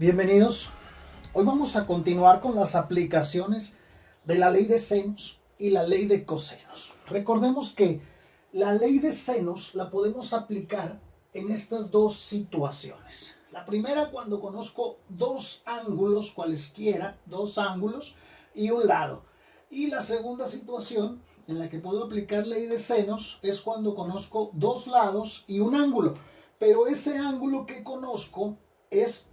Bienvenidos. Hoy vamos a continuar con las aplicaciones de la ley de senos y la ley de cosenos. Recordemos que la ley de senos la podemos aplicar en estas dos situaciones. La primera, cuando conozco dos ángulos, cualesquiera, dos ángulos y un lado. Y la segunda situación en la que puedo aplicar ley de senos es cuando conozco dos lados y un ángulo. Pero ese ángulo que conozco es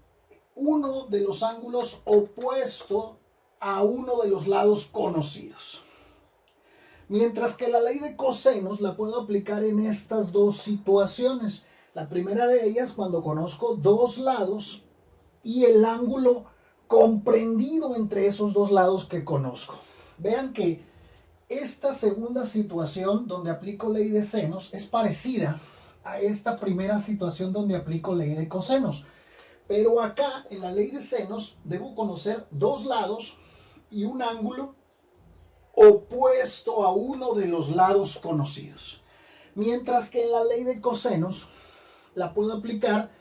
uno de los ángulos opuesto a uno de los lados conocidos. Mientras que la ley de cosenos la puedo aplicar en estas dos situaciones. La primera de ellas cuando conozco dos lados y el ángulo comprendido entre esos dos lados que conozco. Vean que esta segunda situación donde aplico ley de senos es parecida a esta primera situación donde aplico ley de cosenos. Pero acá, en la ley de senos, debo conocer dos lados y un ángulo opuesto a uno de los lados conocidos. Mientras que en la ley de cosenos la puedo aplicar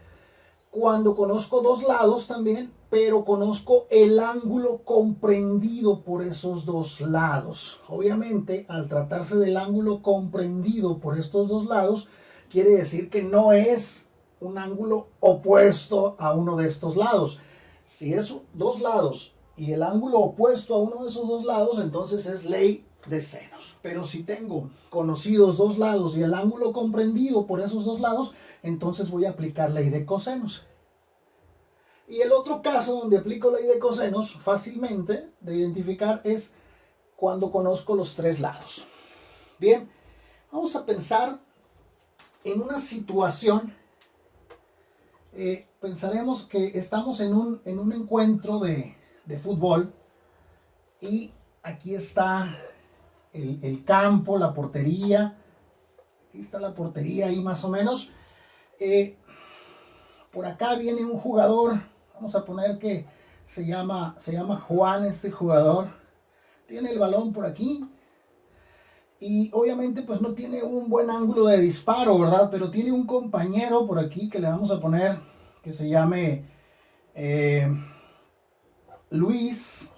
cuando conozco dos lados también, pero conozco el ángulo comprendido por esos dos lados. Obviamente, al tratarse del ángulo comprendido por estos dos lados, quiere decir que no es un ángulo opuesto a uno de estos lados. Si es dos lados y el ángulo opuesto a uno de esos dos lados, entonces es ley de senos. Pero si tengo conocidos dos lados y el ángulo comprendido por esos dos lados, entonces voy a aplicar ley de cosenos. Y el otro caso donde aplico ley de cosenos fácilmente de identificar es cuando conozco los tres lados. Bien, vamos a pensar en una situación. Pensaremos que estamos en un encuentro de fútbol y aquí está el campo, la portería. Aquí está la portería ahí más o menos. Por acá viene un jugador, vamos a poner que se llama Juan este jugador. Tiene el balón por aquí. Y obviamente pues no tiene un buen ángulo de disparo, ¿verdad? Pero tiene un compañero por aquí que le vamos a poner que se llame Luis.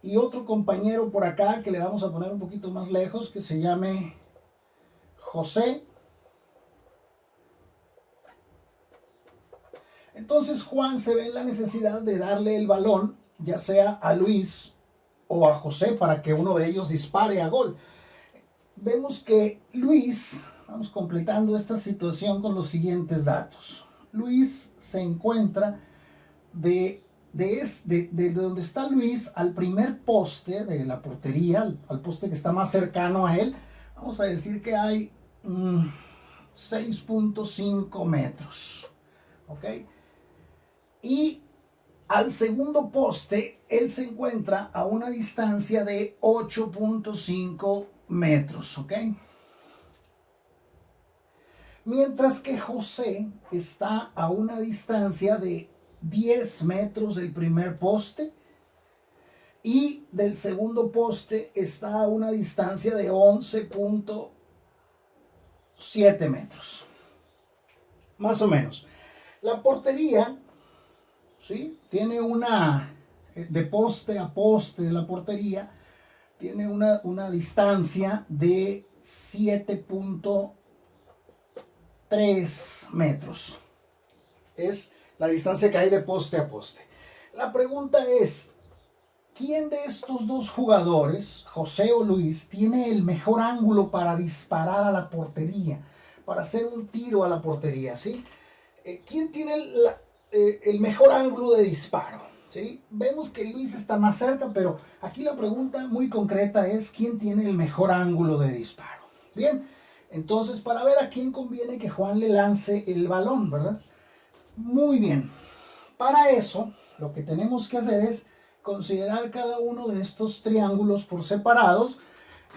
Y otro compañero por acá que le vamos a poner un poquito más lejos que se llame José. Entonces Juan se ve en la necesidad de darle el balón, ya sea a Luis o a José, para que uno de ellos dispare a gol. Vemos que Luis, vamos completando esta situación con los siguientes datos. Luis se encuentra de donde está Luis al primer poste de la portería, al poste que está más cercano a él. Vamos a decir que hay 6.5 metros. ¿Ok? Y al segundo poste, él se encuentra a una distancia de 8.5 metros, ¿ok? Mientras que José está a una distancia de 10 metros del primer poste y del segundo poste está a una distancia de 11.7 metros. Más o menos. La portería, ¿sí? Tiene de poste a poste de la portería, tiene una distancia de 7.3 metros. Es la distancia que hay de poste a poste. La pregunta es, ¿quién de estos dos jugadores, José o Luis, tiene el mejor ángulo para disparar a la portería? Para hacer un tiro a la portería, ¿sí? ¿Quién tiene el mejor ángulo de disparo? ¿Sí? Vemos que Luis está más cerca, pero aquí la pregunta muy concreta es ¿quién tiene el mejor ángulo de disparo? Bien, entonces para ver a quién conviene que Juan le lance el balón, ¿verdad? Muy bien, para eso lo que tenemos que hacer es considerar cada uno de estos triángulos por separados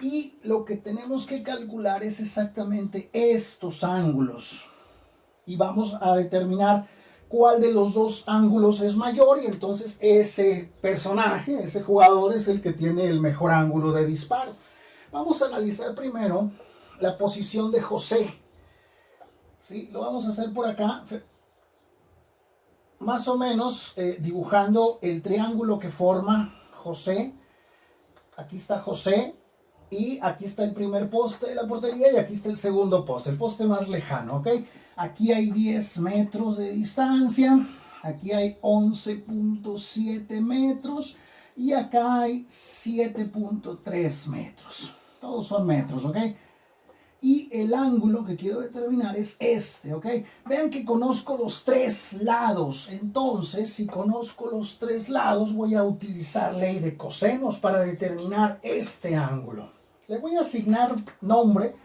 y lo que tenemos que calcular es exactamente estos ángulos y vamos a determinar cuál de los dos ángulos es mayor y entonces ese personaje, ese jugador es el que tiene el mejor ángulo de disparo. Vamos a analizar primero la posición de José. ¿Sí? Lo vamos a hacer por acá. más o menos dibujando el triángulo que forma José. Aquí está José y aquí está el primer poste de la portería y aquí está el segundo poste, el poste más lejano, ¿ok? Aquí hay 10 metros de distancia, aquí hay 11.7 metros y acá hay 7.3 metros. Todos son metros, ¿ok? Y el ángulo que quiero determinar es este, ¿ok? Vean que conozco los tres lados. Entonces, si conozco los tres lados, voy a utilizar ley de cosenos para determinar este ángulo. Le voy a asignar nombre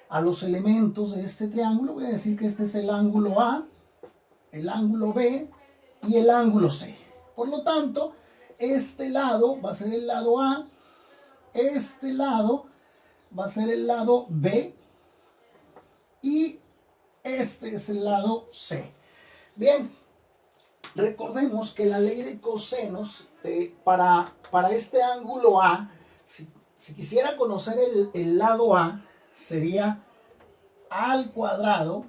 a los elementos de este triángulo. Voy a decir que este es el ángulo A, el ángulo B y el ángulo C. Por lo tanto, este lado va a ser el lado A, este lado va a ser el lado B, y este es el lado C. Bien, recordemos que la ley de cosenos para este ángulo A, si quisiera conocer el lado A, sería A al cuadrado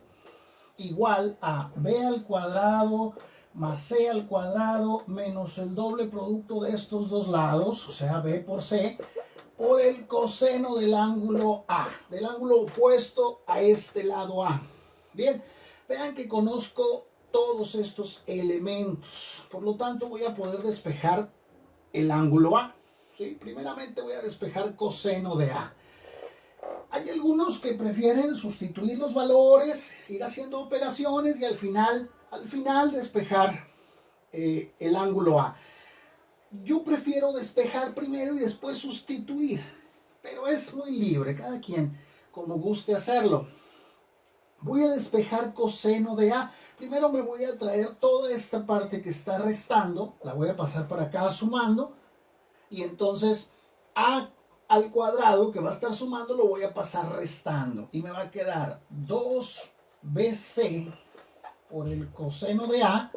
igual a B al cuadrado más C al cuadrado menos el doble producto de estos dos lados, o sea, B por C, por el coseno del ángulo A, del ángulo opuesto a este lado A. Bien, vean que conozco todos estos elementos, por lo tanto voy a poder despejar el ángulo A. ¿Sí? Primeramente voy a despejar coseno de A. Hay algunos que prefieren sustituir los valores, ir haciendo operaciones y al final despejar el ángulo A. Yo prefiero despejar primero y después sustituir, pero es muy libre, cada quien como guste hacerlo. Voy a despejar coseno de A. Primero me voy a traer toda esta parte que está restando, la voy a pasar para acá sumando, y entonces A al cuadrado que va a estar sumando lo voy a pasar restando, y me va a quedar 2BC por el coseno de A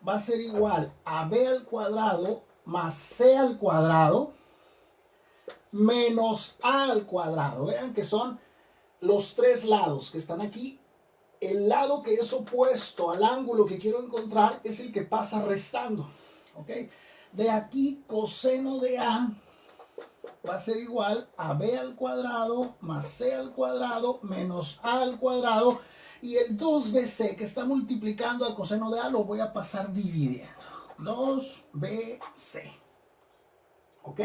va a ser igual a B al cuadrado más C al cuadrado menos A al cuadrado. Vean que son los tres lados que están aquí. El lado que es opuesto al ángulo que quiero encontrar es el que pasa restando. ¿Ok? De aquí coseno de A va a ser igual a B al cuadrado más C al cuadrado menos A al cuadrado. Y el 2BC que está multiplicando al coseno de A lo voy a pasar dividiendo. 2BC. ¿Ok?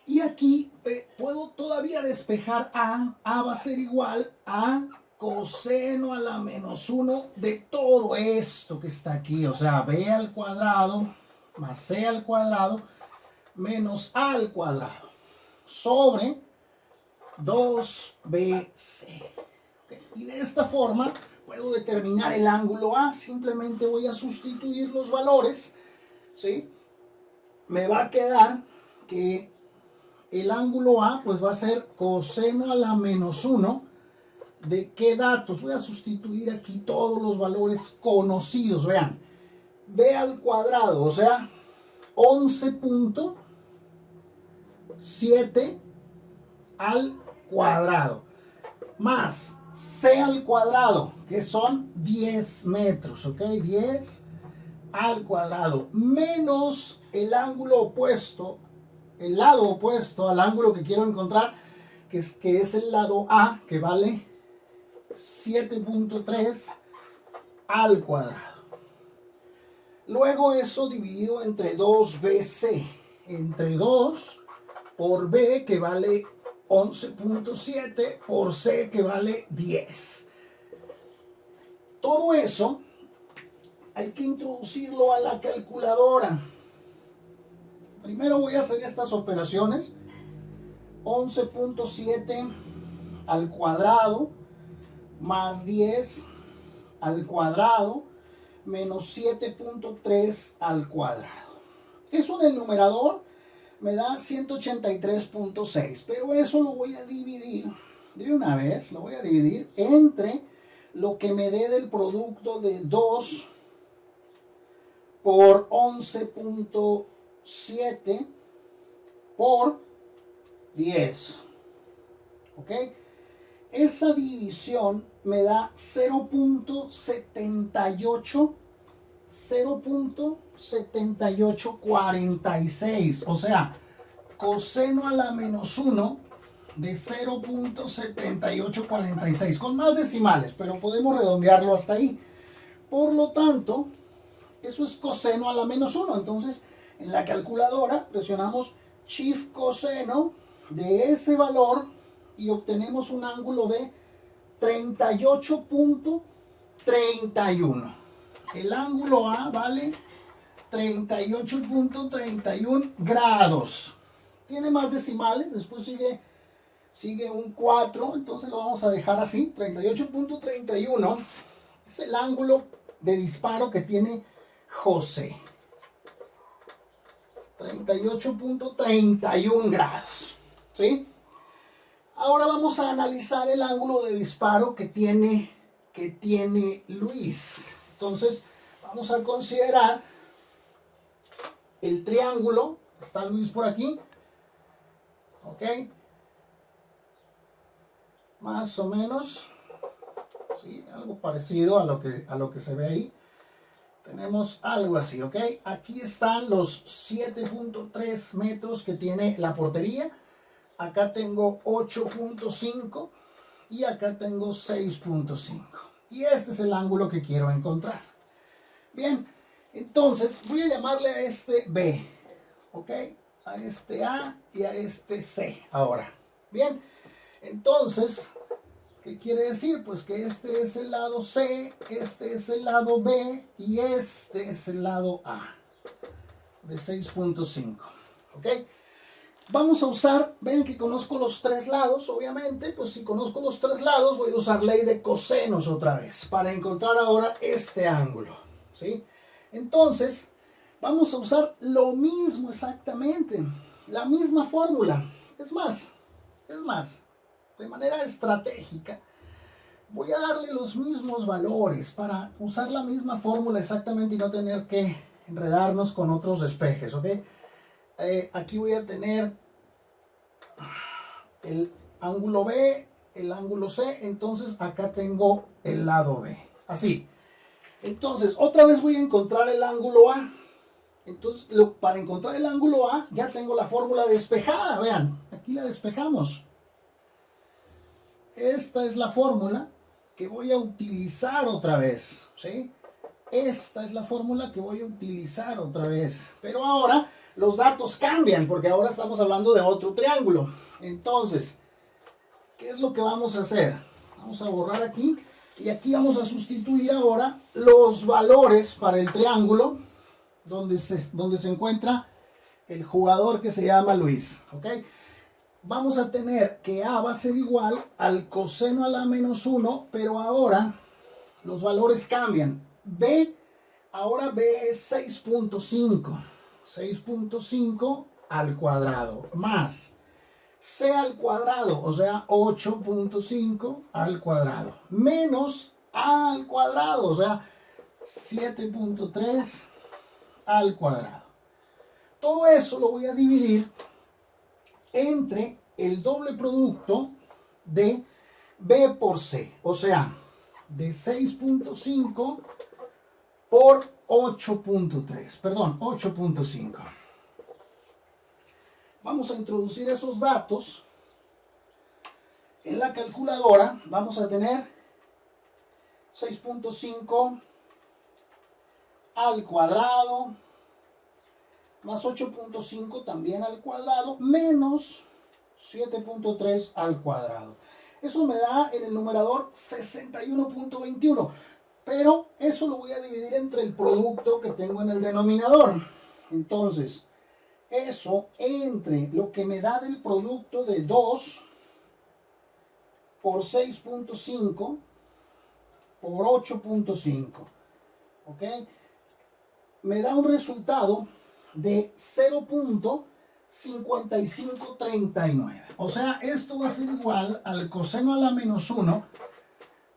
Y aquí puedo todavía despejar A. A va a ser igual a coseno a la menos 1 de todo esto que está aquí. O sea, B al cuadrado más C al cuadrado menos A al cuadrado sobre 2BC. ¿Okay? Y de esta forma puedo determinar el ángulo A. Simplemente voy a sustituir los valores, ¿sí? Me va a quedar que el ángulo A pues va a ser coseno a la menos 1 de qué datos. Voy a sustituir aquí todos los valores conocidos. Vean, B al cuadrado, o sea, 11.7 al cuadrado más C al cuadrado, que son 10 metros, ¿ok? 10 al cuadrado, menos el ángulo opuesto, el lado opuesto al ángulo que quiero encontrar, que es el lado A, que vale 7.3 al cuadrado. Luego eso dividido entre 2BC, entre 2 por B, que vale 11.7 por C, que vale 10. Todo eso hay que introducirlo a la calculadora. Primero voy a hacer estas operaciones. 11.7 al cuadrado más 10 al cuadrado menos 7.3 al cuadrado. Eso en el numerador me da 183.6, pero eso lo voy a dividir de una vez, lo voy a dividir entre lo que me dé del producto de 2 por 11.7 por 10. ¿Ok? Esa división me da 0.78 0.7846. O sea, coseno a la menos 1 de 0.7846. Con más decimales, pero podemos redondearlo hasta ahí. Por lo tanto, eso es coseno a la menos 1. Entonces, en la calculadora presionamos Shift coseno de ese valor y obtenemos un ángulo de 38.31. El ángulo A vale 38.31 grados. Tiene más decimales, después sigue un 4, entonces lo vamos a dejar así. 38.31 es el ángulo de disparo que tiene José. 38.31 grados. ¿Sí? Ahora vamos a analizar el ángulo de disparo que tiene Luis. Entonces, vamos a considerar el triángulo. Está Luis por aquí. ¿Ok? Más o menos. ¿Sí? Algo parecido a lo que se ve ahí. Tenemos algo así, ¿ok? Aquí están los 7.3 metros que tiene la portería. Acá tengo 8.5 y acá tengo 6.5. Y este es el ángulo que quiero encontrar. Bien, entonces voy a llamarle a este B, ¿ok? A este A y a este C ahora. Bien, entonces, ¿qué quiere decir? Pues que este es el lado C, este es el lado B y este es el lado A de 6.5. ¿Ok? Vamos a usar, ven que conozco los tres lados, obviamente, pues si conozco los tres lados voy a usar ley de cosenos otra vez para encontrar ahora este ángulo. ¿Sí? Entonces, vamos a usar lo mismo exactamente, la misma fórmula. Es más, de manera estratégica, voy a darle los mismos valores para usar la misma fórmula exactamente y no tener que enredarnos con otros despejes, ¿ok? Aquí voy a tener el ángulo B, el ángulo C, entonces acá tengo el lado B, así. Entonces, otra vez voy a encontrar el ángulo A. Entonces, para encontrar el ángulo A, ya tengo la fórmula despejada, vean, aquí la despejamos. Esta es la fórmula que voy a utilizar otra vez, ¿sí? Esta es la fórmula que voy a utilizar otra vez. Pero ahora los datos cambian porque ahora estamos hablando de otro triángulo. Entonces, ¿qué es lo que vamos a hacer? Vamos a borrar aquí y aquí vamos a sustituir ahora los valores para el triángulo donde se encuentra el jugador que se llama Luis, ¿ok? Vamos a tener que A va a ser igual al coseno a la menos 1, pero ahora los valores cambian. B, ahora B es 6.5. 6.5 al cuadrado, más C al cuadrado, o sea, 8.5 al cuadrado, menos A al cuadrado, o sea, 7.3 al cuadrado. Todo eso lo voy a dividir entre el doble producto de B por C, o sea, de 6.5 por 8.3, perdón, 8.5. Vamos a introducir esos datos en la calculadora. Vamos a tener 6.5 al cuadrado más 8.5 también al cuadrado, menos 7.3 al cuadrado. Eso me da en el numerador 61.21, pero eso lo voy a dividir entre el producto que tengo en el denominador. Entonces, eso entre lo que me da del producto de 2 por 6.5 por 8.5, ¿ok? Me da un resultado de 0.5539. O sea, esto va a ser igual al coseno a la menos 1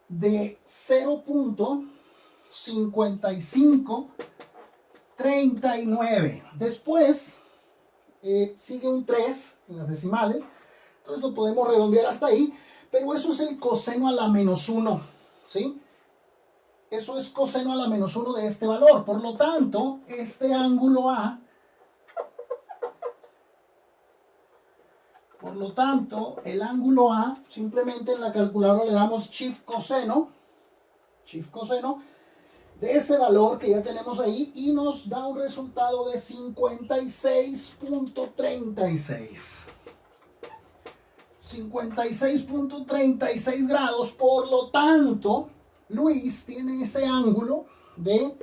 de 0.5539. Después sigue un 3 en las decimales, entonces lo podemos redondear hasta ahí, pero eso es el coseno a la menos 1, ¿sí? eso es coseno a la menos 1 de este valor. Por lo tanto, este ángulo A, por lo tanto, el ángulo A, simplemente en la calculadora le damos shift coseno de ese valor que ya tenemos ahí y nos da un resultado de 56.36. 56.36 grados, por lo tanto, Luis tiene ese ángulo de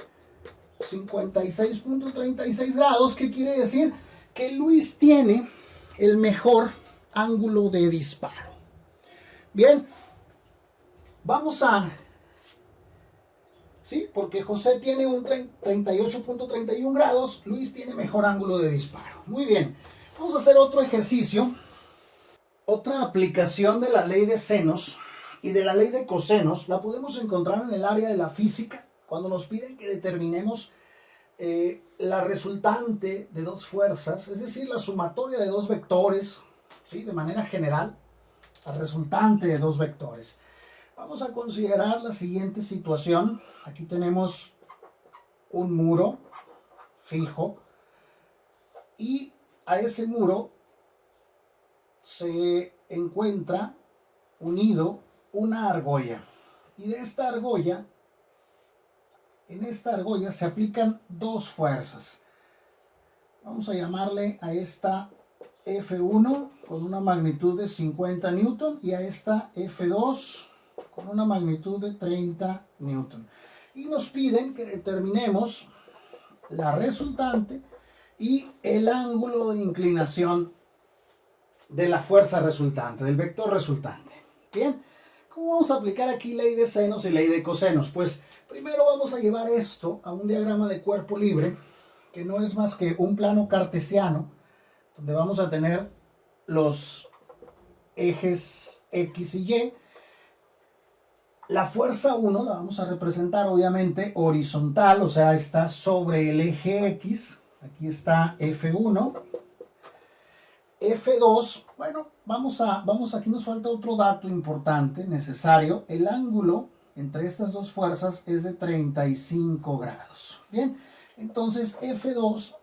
56.36 grados, que quiere decir que Luis tiene el mejor ángulo de disparo. Bien, vamos a... ¿Sí? Porque José tiene un 38.31 grados, Luis tiene mejor ángulo de disparo. Muy bien, vamos a hacer otro ejercicio. Otra aplicación de la ley de senos y de la ley de cosenos la podemos encontrar en el área de la física, cuando nos piden que determinemos la resultante de dos fuerzas, es decir, la sumatoria de dos vectores, ¿sí? De manera general, la resultante de dos vectores. Vamos a considerar la siguiente situación. Aquí tenemos un muro fijo y a ese muro se encuentra unido una argolla. Y de esta argolla, en esta argolla se aplican dos fuerzas. Vamos a llamarle a esta F1 con una magnitud de 50 newton y a esta F2 con una magnitud de 30 newton. Y nos piden que determinemos la resultante y el ángulo de inclinación de la fuerza resultante, del vector resultante. Bien, ¿cómo vamos a aplicar aquí ley de senos y ley de cosenos? Pues primero vamos a llevar esto a un diagrama de cuerpo libre, que no es más que un plano cartesiano, donde vamos a tener los ejes X y Y. La fuerza 1 la vamos a representar obviamente horizontal, o sea, está sobre el eje X. Aquí está F1. F2, bueno, aquí nos falta otro dato importante, necesario. El ángulo entre estas dos fuerzas es de 35 grados. Bien, entonces F2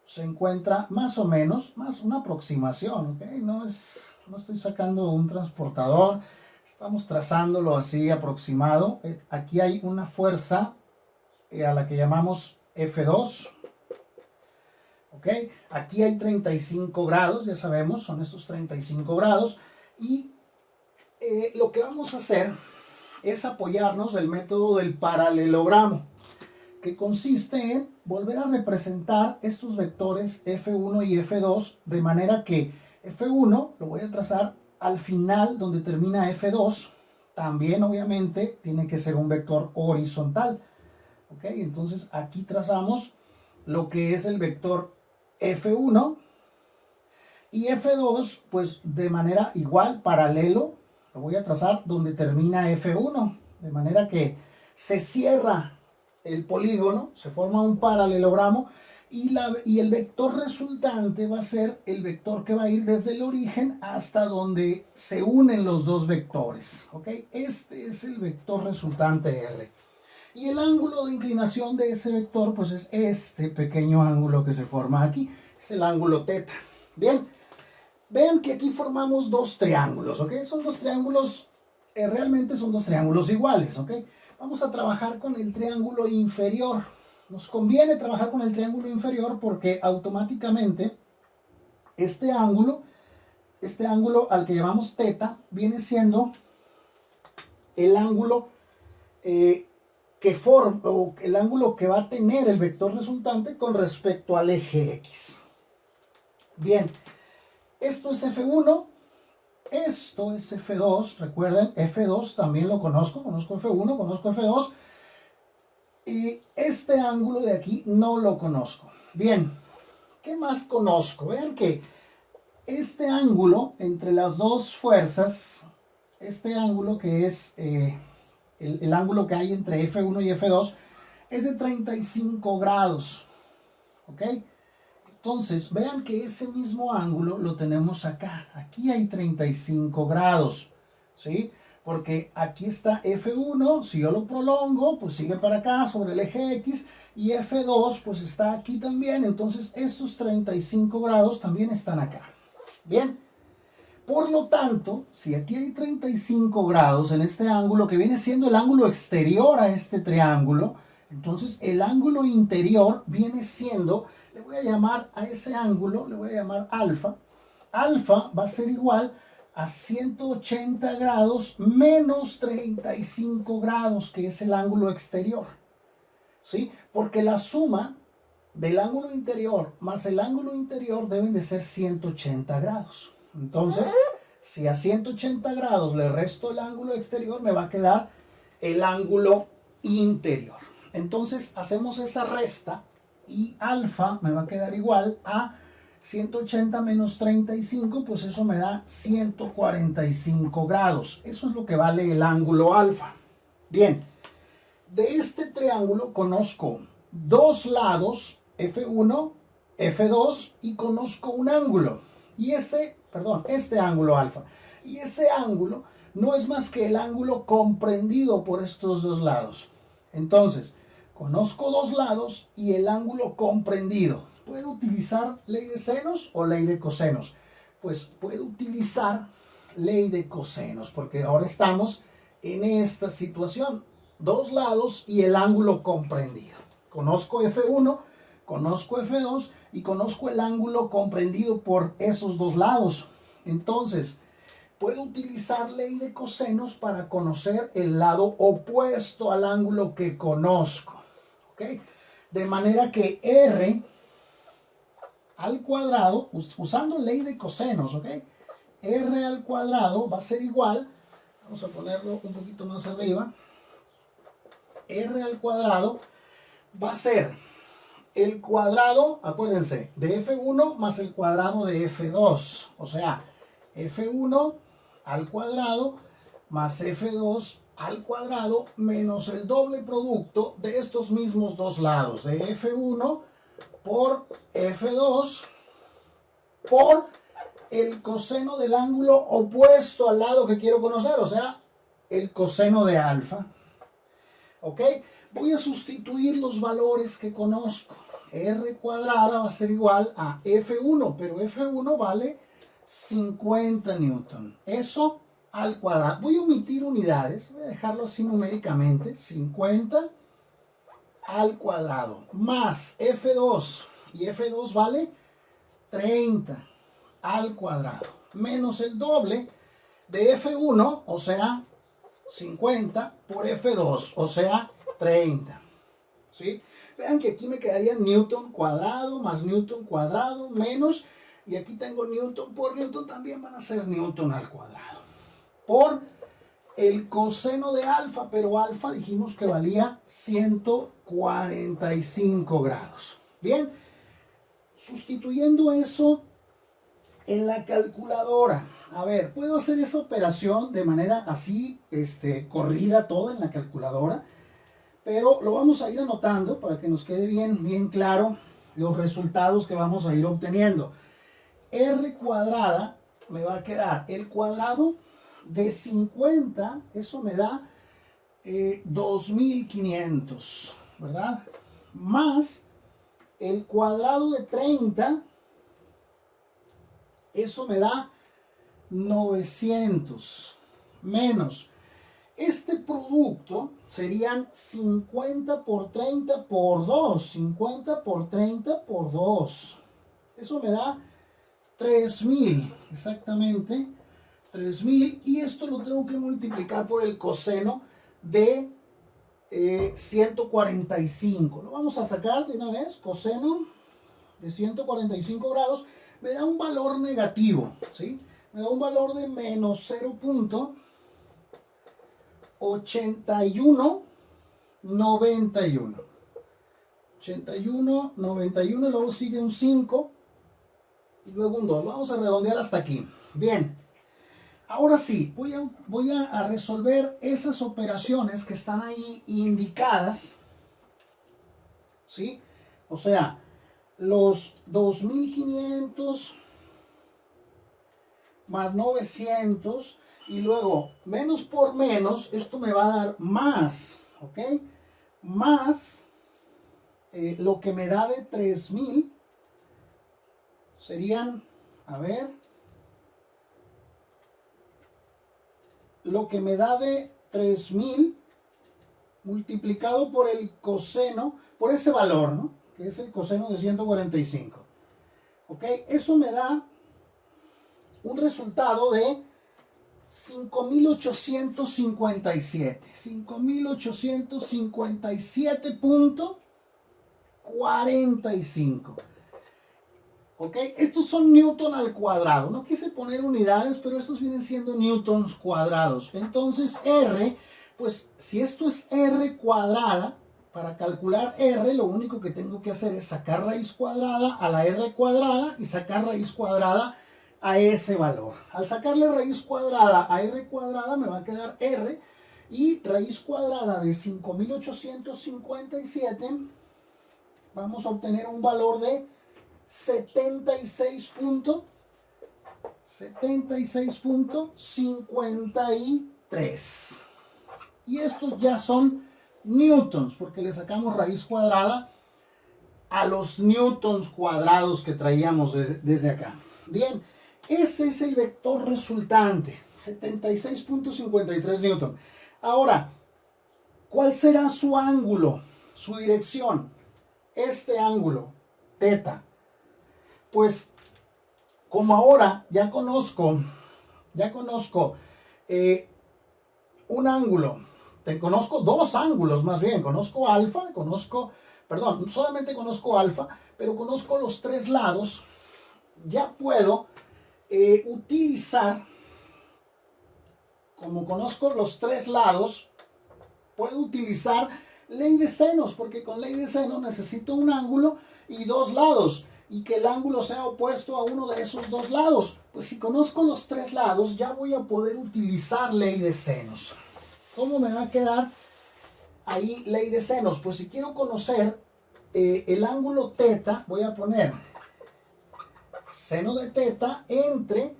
se encuentra más o menos, más una aproximación, ¿ok? No estoy sacando un transportador, estamos trazándolo así aproximado. Aquí hay una fuerza a la que llamamos F2. ¿Ok? Aquí hay 35 grados, ya sabemos, son estos 35 grados. Y lo que vamos a hacer es apoyarnos del método del paralelogramo, que consiste en volver a representar estos vectores F1 y F2, de manera que F1 lo voy a trazar al final donde termina F2. También obviamente tiene que ser un vector horizontal. ¿Ok? Entonces aquí trazamos lo que es el vector F1 y F2, pues de manera igual, paralelo, lo voy a trazar donde termina F1, de manera que se cierra el polígono, se forma un paralelogramo y el vector resultante va a ser el vector que va a ir desde el origen hasta donde se unen los dos vectores. ¿Ok? Este es el vector resultante R. Y el ángulo de inclinación de ese vector, pues es este pequeño ángulo que se forma aquí. Es el ángulo teta. Bien, vean que aquí formamos dos triángulos, ¿ok? Son dos triángulos, realmente son dos triángulos iguales, ¿ok? Vamos a trabajar con el triángulo inferior. Nos conviene trabajar con el triángulo inferior porque automáticamente este ángulo al que llamamos teta, viene siendo el ángulo el ángulo que va a tener el vector resultante con respecto al eje X. Bien, esto es F1, esto es F2, recuerden, F2 también lo conozco F1, conozco F2, y este ángulo de aquí no lo conozco. Bien, ¿qué más conozco? Vean que este ángulo entre las dos fuerzas, este ángulo que es el ángulo que hay entre F1 y F2 es de 35 grados. ¿Ok? Entonces, vean que ese mismo ángulo lo tenemos acá. Aquí hay 35 grados. ¿Sí? porque aquí está F1, si yo lo prolongo, pues sigue para acá sobre el eje X, y F2 pues está aquí también, entonces estos 35 grados también están acá. Bien, por lo tanto, si aquí hay 35 grados en este ángulo, que viene siendo el ángulo exterior a este triángulo, entonces el ángulo interior viene siendo, le voy a llamar a ese ángulo, le voy a llamar alfa. Alfa va a ser igual a 180 grados menos 35 grados, que es el ángulo exterior. ¿Sí? Porque la suma del ángulo interior más el ángulo interior deben de ser 180 grados. Entonces, si a 180 grados le resto el ángulo exterior, me va a quedar el ángulo interior. Entonces, hacemos esa resta y alfa me va a quedar igual a 180 menos 35, pues eso me da 145 grados. Eso es lo que vale el ángulo alfa. Bien, de este triángulo conozco dos lados, F1, F2, y conozco un ángulo. Y este ángulo alfa. Y ese ángulo no es más que el ángulo comprendido por estos dos lados. Entonces, conozco dos lados y el ángulo comprendido. ¿Puedo utilizar ley de senos o ley de cosenos? Pues puedo utilizar ley de cosenos, porque ahora estamos en esta situación. Dos lados y el ángulo comprendido. Conozco F1, conozco F2 y conozco el ángulo comprendido por esos dos lados. Entonces, puedo utilizar ley de cosenos para conocer el lado opuesto al ángulo que conozco. ¿Ok? De manera que R al cuadrado, usando ley de cosenos, ¿ok? R al cuadrado va a ser igual, vamos a ponerlo un poquito más arriba, R al cuadrado va a ser el cuadrado, acuérdense, de F1 más el cuadrado de F2. O sea, F1 al cuadrado más F2 al cuadrado menos el doble producto de estos mismos dos lados, de F1 por F2 por el coseno del ángulo opuesto al lado que quiero conocer, o sea, el coseno de alfa. ¿Ok? Voy a sustituir los valores que conozco. R cuadrada va a ser igual a F1, pero F1 vale 50 newton. Eso al cuadrado. Voy a omitir unidades, voy a dejarlo así numéricamente. 50 al cuadrado más F2, y F2 vale 30 al cuadrado, menos el doble de F1, o sea, 50 por F2, o sea, 30. ¿Sí? Vean que aquí me quedaría newton cuadrado más newton cuadrado menos, y aquí tengo newton por newton, también van a ser newton al cuadrado. Por el coseno de alfa, pero alfa dijimos que valía 145 grados. Bien, sustituyendo eso en la calculadora. A ver, puedo hacer esa operación de manera así, corrida toda en la calculadora, pero lo vamos a ir anotando para que nos quede bien claro los resultados que vamos a ir obteniendo. R cuadrada me va a quedar el cuadrado de 50, eso me da 2500, ¿verdad? Más el cuadrado de 30, eso me da 900, menos este producto serían 50 por 30 por 2, 50 por 30 por 2, eso me da 3000, exactamente 3000, y esto lo tengo que multiplicar por el coseno de 145. Lo vamos a sacar de una vez. Coseno de 145 grados me da un valor negativo, ¿sí? Me da un valor de menos 0.8191. 8191, y luego sigue un 5 y luego un 2. Lo vamos a redondear hasta aquí. Bien, ahora sí, voy a resolver esas operaciones que están ahí indicadas, ¿sí? O sea, los 2500 más 900, y luego menos por menos, esto me va a dar más, ¿ok? Más lo que me da de 3000 serían, a ver, lo que me da de 3000 multiplicado por el coseno, por ese valor, ¿no? Que es el coseno de 145. ¿Ok? Eso me da un resultado de 5857. 5857.45. ¿Ok? Estos son newton al cuadrado. No quise poner unidades, pero estos vienen siendo newtons cuadrados. Entonces R, pues si esto es R cuadrada, para calcular R, lo único que tengo que hacer es sacar raíz cuadrada a la R cuadrada y sacar raíz cuadrada a ese valor. Al sacarle raíz cuadrada a R cuadrada me va a quedar R, y raíz cuadrada de 5857 vamos a obtener un valor de 76.53. Y estos ya son newtons, porque le sacamos raíz cuadrada a los newtons cuadrados que traíamos desde acá. Bien, ese es el vector resultante, 76.53 newton. Ahora, ¿cuál será su ángulo, su dirección? Este ángulo, teta. Pues, como ahora ya conozco un ángulo, conozco dos ángulos más bien, conozco alfa, solamente conozco alfa, pero conozco los tres lados, ya puedo utilizar, como conozco los tres lados, puedo utilizar ley de senos, porque con ley de senos necesito un ángulo y dos lados, y que el ángulo sea opuesto a uno de esos dos lados. Pues si conozco los tres lados, ya voy a poder utilizar ley de senos. ¿Cómo me va a quedar ahí ley de senos? Pues si quiero conocer el ángulo teta, voy a poner seno de teta entre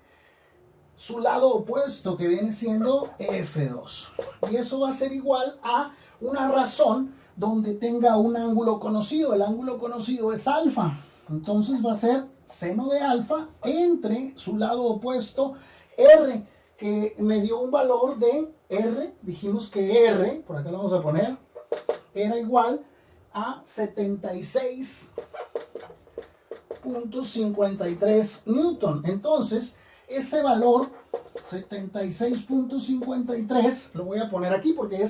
su lado opuesto, que viene siendo F2. Y eso va a ser igual a una razón donde tenga un ángulo conocido. El ángulo conocido es alfa. Entonces va a ser seno de alfa entre su lado opuesto R, que me dio un valor de R. Dijimos que R, por acá lo vamos a poner, era igual a 76.53 newton. Entonces, ese valor, 76.53, lo voy a poner aquí porque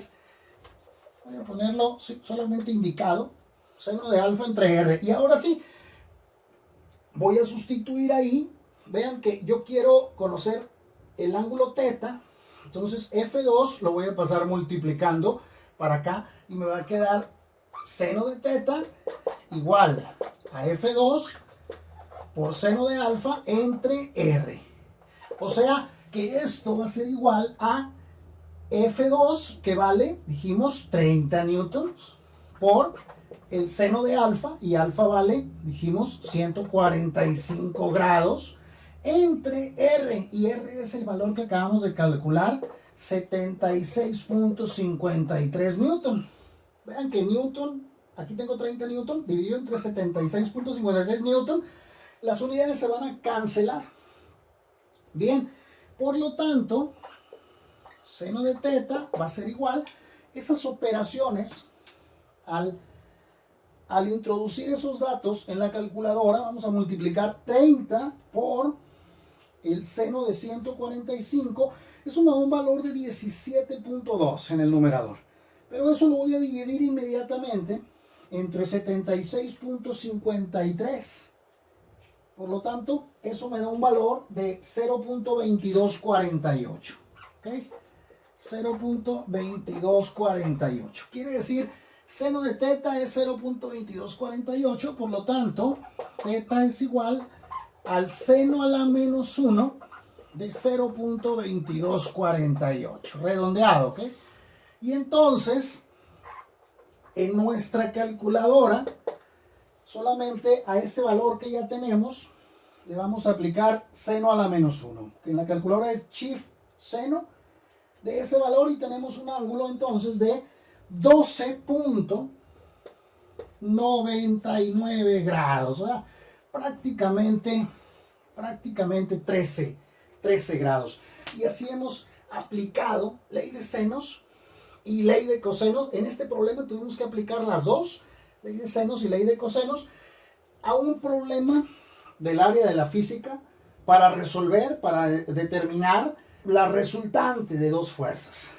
voy a ponerlo solamente indicado, seno de alfa entre R. Y ahora sí, voy a sustituir ahí. Vean que yo quiero conocer el ángulo teta, entonces F2 lo voy a pasar multiplicando para acá y me va a quedar seno de teta igual a F2 por seno de alfa entre R. O sea que esto va a ser igual a F2, que vale, dijimos, 30 newtons, por el seno de alfa, y alfa vale, dijimos, 145 grados, entre R, y R es el valor que acabamos de calcular, 76.53 newton. Vean que newton, aquí tengo 30 newton, dividido entre 76.53 newton, las unidades se van a cancelar. Bien, por lo tanto, seno de teta va a ser igual. Esas operaciones, al introducir esos datos en la calculadora, vamos a multiplicar 30 por el seno de 145. Eso me da un valor de 17.2 en el numerador. Pero eso lo voy a dividir inmediatamente entre 76.53. Por lo tanto, eso me da un valor de 0.2248. ¿Ok? 0.2248. Quiere decir, seno de teta es 0.2248. Por lo tanto, teta es igual al seno a la menos 1 de 0.2248. Redondeado, ¿ok? Y entonces, en nuestra calculadora, solamente a ese valor que ya tenemos, le vamos a aplicar seno a la menos 1, que en la calculadora es Shift seno de ese valor y tenemos un ángulo entonces de 12.99 grados, o sea, prácticamente 13 grados. Y así hemos aplicado ley de senos y ley de cosenos. En este problema tuvimos que aplicar las dos, ley de senos y ley de cosenos, a un problema del área de la física para resolver, para determinar la resultante de dos fuerzas.